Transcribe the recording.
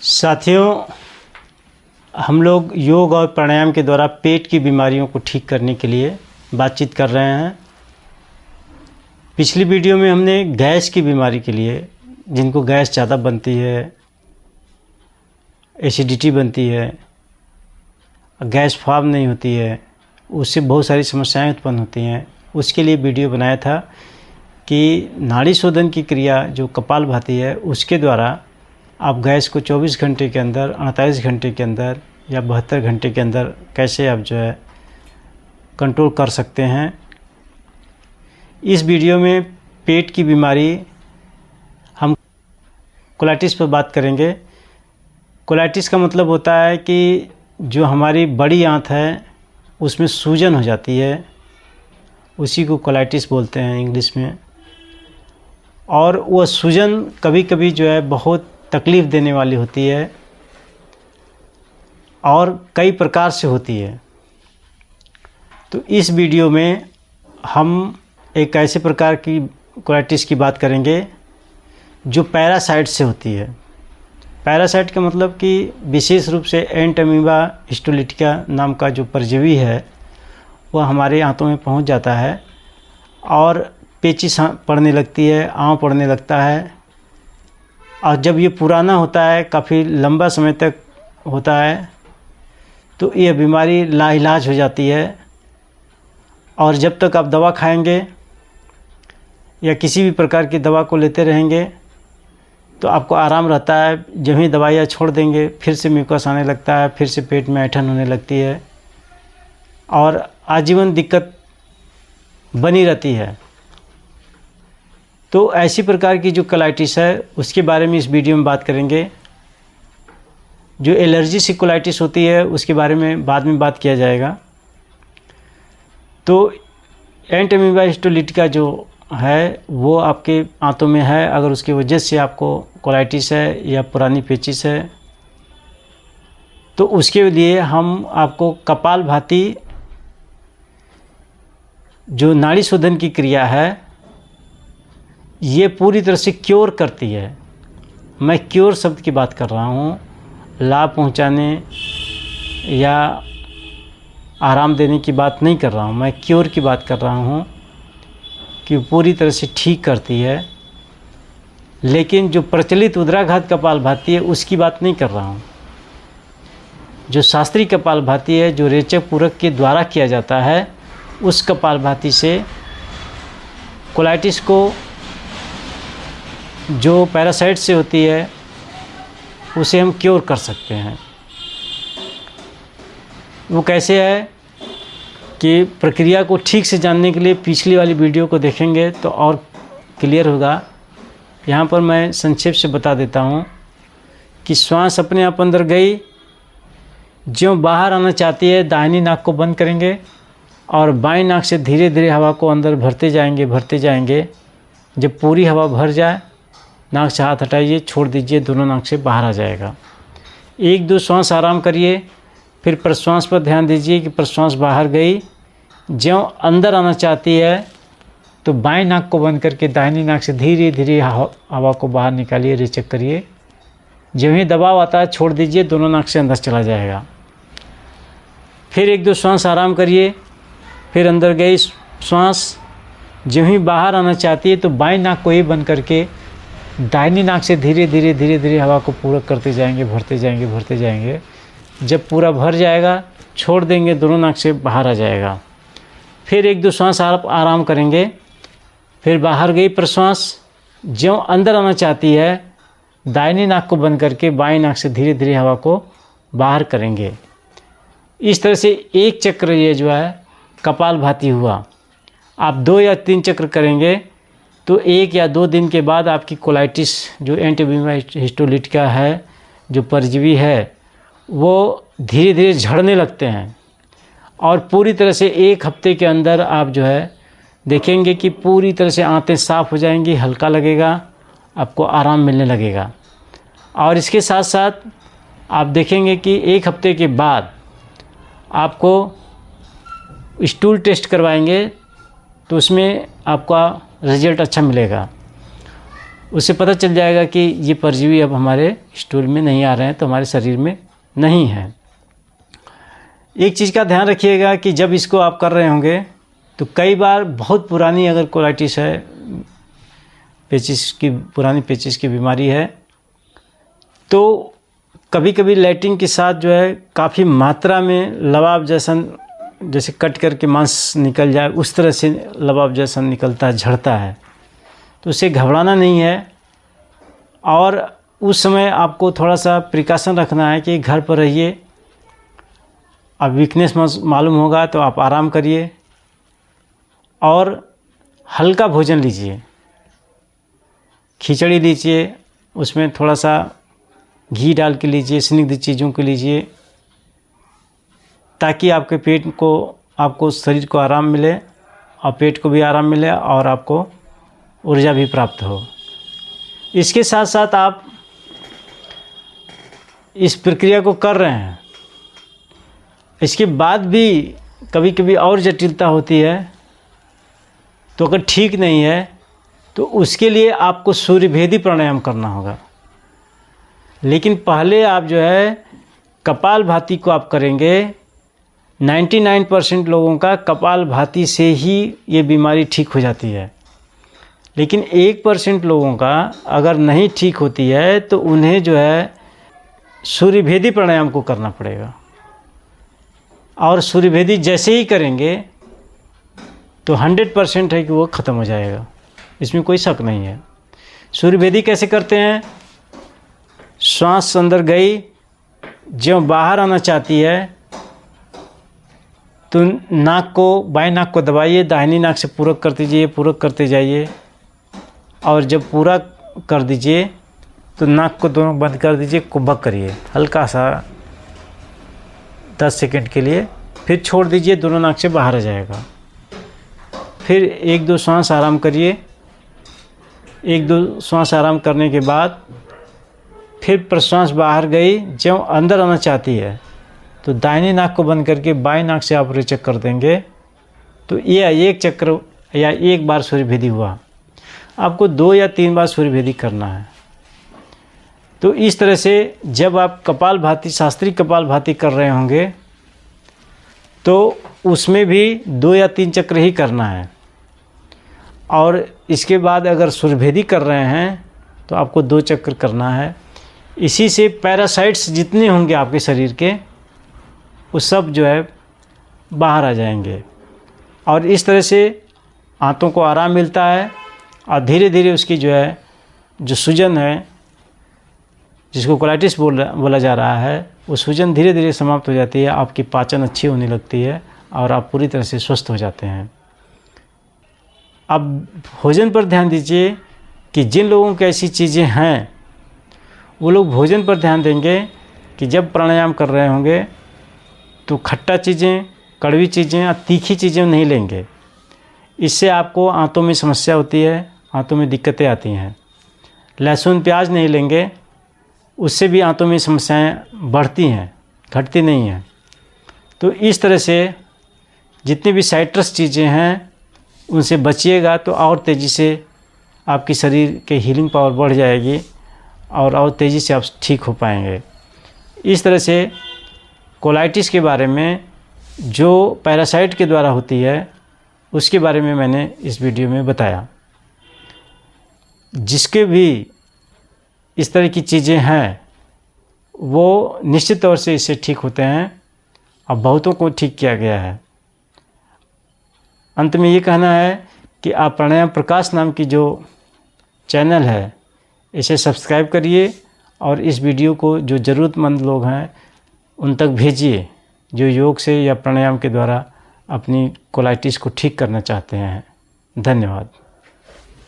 साथियों, हम लोग योग और प्राणायाम के द्वारा पेट की बीमारियों को ठीक करने के लिए बातचीत कर रहे हैं। पिछली वीडियो में हमने गैस की बीमारी के लिए, जिनको गैस ज़्यादा बनती है, एसिडिटी बनती है, गैस फॉर्म नहीं होती है, उससे बहुत सारी समस्याएं उत्पन्न होती हैं, उसके लिए वीडियो बनाया था कि नाड़ी शोधन की क्रिया जो कपालभाति है उसके द्वारा आप गैस को 24 घंटे के अंदर, 48 घंटे के अंदर या 72 घंटे के अंदर कैसे आप जो है कंट्रोल कर सकते हैं। इस वीडियो में पेट की बीमारी, हम कोलाइटिस पर बात करेंगे। कोलाइटिस का मतलब होता है कि जो हमारी बड़ी आंत है उसमें सूजन हो जाती है, उसी को कोलाइटिस बोलते हैं इंग्लिश में। और वह सूजन कभी कभी जो है बहुत तकलीफ़ देने वाली होती है और कई प्रकार से होती है। तो इस वीडियो में हम एक ऐसे प्रकार की कोलाइटिस की बात करेंगे जो पैरासाइट से होती है। पैरासाइट का मतलब कि विशेष रूप से एंट अमीबा हिस्टोलिटिका नाम का जो परजीवी है वह हमारे आंतों में पहुंच जाता है और पेचिश पड़ने लगती है, आँव पड़ने लगता है। और जब ये पुराना होता है, काफ़ी लंबा समय तक होता है, तो यह बीमारी लाइलाज हो जाती है। और जब तक आप दवा खाएंगे या किसी भी प्रकार की दवा को लेते रहेंगे तो आपको आराम रहता है। जब ही दवाइयाँ छोड़ देंगे फिर से म्यूकस आने लगता है, फिर से पेट में ऐंठन होने लगती है और आजीवन दिक्कत बनी रहती है। तो ऐसी प्रकार की जो कोलाइटिस है उसके बारे में इस वीडियो में बात करेंगे। जो एलर्जी से कोलाइटिस होती है उसके बारे में बाद में बात किया जाएगा। तो एंट अमीबा हिस्टोलिटिका जो है वो आपके आंतों में है। अगर उसकी वजह से आपको कोलाइटिस है या पुरानी पेचिश है तो उसके लिए हम आपको कपालभाति जो नाड़ी शोधन की क्रिया है ये पूरी तरह से क्योर करती है। मैं क्योर शब्द की बात कर रहा हूँ, लाभ पहुँचाने या आराम देने की बात नहीं कर रहा हूँ। मैं क्योर की बात कर रहा हूँ कि पूरी तरह से ठीक करती है। लेकिन जो प्रचलित उदराघात कपालभाति है उसकी बात नहीं कर रहा हूँ। जो शास्त्रीय कपालभाति है, जो रेचक पूरक के द्वारा किया जाता है, उस कपालभाति से कोलाइटिस को जो पैरासाइट से होती है उसे हम क्योर कर सकते हैं। वो कैसे है कि प्रक्रिया को ठीक से जानने के लिए पिछली वाली वीडियो को देखेंगे तो और क्लियर होगा। यहाँ पर मैं संक्षेप से बता देता हूँ कि श्वास अपने आप अंदर गई, ज्यों बाहर आना चाहती है दाहिनी नाक को बंद करेंगे और बाईं नाक से धीरे धीरे हवा को अंदर भरते जाएंगे। जब पूरी हवा भर जाए नाक से हाथ हटाइए, छोड़ दीजिए, दोनों नाक से बाहर आ जाएगा। एक दो श्वास आराम करिए, फिर प्रश्वास पर ध्यान दीजिए कि प्रश्वास बाहर गई। ज्यों अंदर आना चाहती है तो बाएं नाक को बंद करके दाहिनी नाक से धीरे धीरे हवा को बाहर निकालिए, रिचेक करिए। जब ही दबाव आता है छोड़ दीजिए, दोनों नाक से अंदर चला जाएगा। फिर एक दो श्वास आराम करिए, फिर अंदर गई श्वास, जब ही बाहर आना चाहती है तो बाएं नाक को ही बंद करके दाहिनी नाक से धीरे धीरे हवा को पूरा करते जाएंगे, भरते जाएंगे। जब पूरा भर जाएगा छोड़ देंगे, दोनों नाक से बाहर आ जाएगा। फिर एक दो श्वास आप आराम करेंगे, फिर बाहर गई प्रश्वास, ज्यों अंदर आना चाहती है दाहिनी नाक को बंद करके बाईं नाक से धीरे धीरे हवा को बाहर करेंगे। इस तरह से एक चक्र ये जो है कपालभाति हुआ। आप 2 या 3 चक्र करेंगे तो 1 या 2 दिन के बाद आपकी कोलाइटिस जो एंट अमीबा हिस्टोलिटिका है, जो परजीवी है, वो धीरे धीरे झड़ने लगते हैं और पूरी तरह से 1 हफ्ते के अंदर आप जो है देखेंगे कि पूरी तरह से आंतें साफ़ हो जाएंगी, हल्का लगेगा, आपको आराम मिलने लगेगा। और इसके साथ साथ आप देखेंगे कि 1 हफ्ते के बाद आपको स्टूल टेस्ट करवाएंगे तो उसमें आपका रिजल्ट अच्छा मिलेगा। उससे पता चल जाएगा कि ये परजीवी अब हमारे स्टूल में नहीं आ रहे हैं, तो हमारे शरीर में नहीं है। एक चीज़ का ध्यान रखिएगा कि जब इसको आप कर रहे होंगे तो कई बार बहुत पुरानी अगर कोलाइटिस है, पुरानी पेचिस की बीमारी है, तो कभी कभी लैट्रिन के साथ जो है काफ़ी मात्रा में लबाब जैसे कट करके मांस निकल जाए, उस तरह से लबाब जैसा निकलता है, झड़ता है। तो उसे घबराना नहीं है, और उस समय आपको थोड़ा सा प्रिकॉशन रखना है कि घर पर रहिए। अब वीकनेस मालूम होगा तो आप आराम करिए और हल्का भोजन लीजिए, खिचड़ी लीजिए, उसमें थोड़ा सा घी डाल के लीजिए, स्निग्ध चीज़ों को लीजिए, ताकि आपके आपको शरीर को आराम मिले और पेट को भी आराम मिले और आपको ऊर्जा भी प्राप्त हो। इसके साथ साथ आप इस प्रक्रिया को कर रहे हैं, इसके बाद भी कभी कभी और जटिलता होती है, तो अगर ठीक नहीं है तो उसके लिए आपको सूर्यभेदी प्राणायाम करना होगा। लेकिन पहले आप जो है कपालभाति को आप करेंगे। 99% लोगों का कपालभाति से ही ये बीमारी ठीक हो जाती है, लेकिन 1% लोगों का अगर नहीं ठीक होती है तो उन्हें जो है सूर्यभेदी प्राणायाम को करना पड़ेगा। और सूर्यभेदी जैसे ही करेंगे तो 100% है कि वो ख़त्म हो जाएगा, इसमें कोई शक नहीं है। सूर्यभेदी कैसे करते हैं? श्वास अंदर गई, जो बाहर आना चाहती है तो बाएं नाक को दबाइए, दाहिनी नाक से पूरक करते जाइए, पूरक करते जाइए, और जब पूरा कर दीजिए तो नाक को दोनों बंद कर दीजिए, कुंभक करिए हल्का सा 10 सेकंड के लिए, फिर छोड़ दीजिए, दोनों नाक से बाहर आ जाएगा। फिर 1-2 श्वास आराम करिए। 1-2 श्वास आराम करने के बाद फिर प्रश्वास बाहर गई, जब अंदर आना चाहती है तो दाहिनी नाक को बंद करके बाएं नाक से आप रेचक कर देंगे, तो ये 1 चक्र या 1 बार सूर्यभेदी हुआ। आपको 2 या 3 बार सूर्यभेदी करना है। तो इस तरह से जब आप कपालभाति, शास्त्रीय कपालभाति कर रहे होंगे तो उसमें भी 2 या 3 चक्र ही करना है, और इसके बाद अगर सूर्यभेदी कर रहे हैं तो आपको 2 चक्र करना है। इसी से पैरासाइट्स जितने होंगे आपके शरीर के, वो सब जो है बाहर आ जाएंगे, और इस तरह से आंतों को आराम मिलता है, और धीरे धीरे उसकी जो सूजन है, जिसको कोलाइटिस बोला जा रहा है, वो सूजन धीरे धीरे समाप्त हो जाती है। आपकी पाचन अच्छी होने लगती है और आप पूरी तरह से स्वस्थ हो जाते हैं। अब भोजन पर ध्यान दीजिए कि जिन लोगों की ऐसी चीज़ें हैं वो लोग भोजन पर ध्यान देंगे कि जब प्राणायाम कर रहे होंगे तो खट्टा चीज़ें, कड़वी चीज़ें या तीखी चीज़ें नहीं लेंगे। इससे आपको आंतों में समस्या होती है, आंतों में दिक्कतें आती हैं। लहसुन प्याज नहीं लेंगे, उससे भी आंतों में समस्याएं बढ़ती हैं, घटती नहीं हैं। तो इस तरह से जितनी भी साइट्रस चीज़ें हैं उनसे बचिएगा, तो और तेज़ी से आपकी शरीर के हीलिंग पावर बढ़ जाएगी और तेज़ी से आप ठीक हो पाएंगे। इस तरह से कोलाइटिस के बारे में, जो पैरासाइट के द्वारा होती है, उसके बारे में मैंने इस वीडियो में बताया। जिसके भी इस तरह की चीज़ें हैं वो निश्चित तौर से इससे ठीक होते हैं, और बहुतों को ठीक किया गया है। अंत में ये कहना है कि आप प्राणायाम प्रकाश नाम की जो चैनल है, इसे सब्सक्राइब करिए, और इस वीडियो को जो ज़रूरतमंद लोग हैं उन तक भेजिए, जो योग से या प्राणायाम के द्वारा अपनी कोलाइटिस को ठीक करना चाहते हैं। धन्यवाद।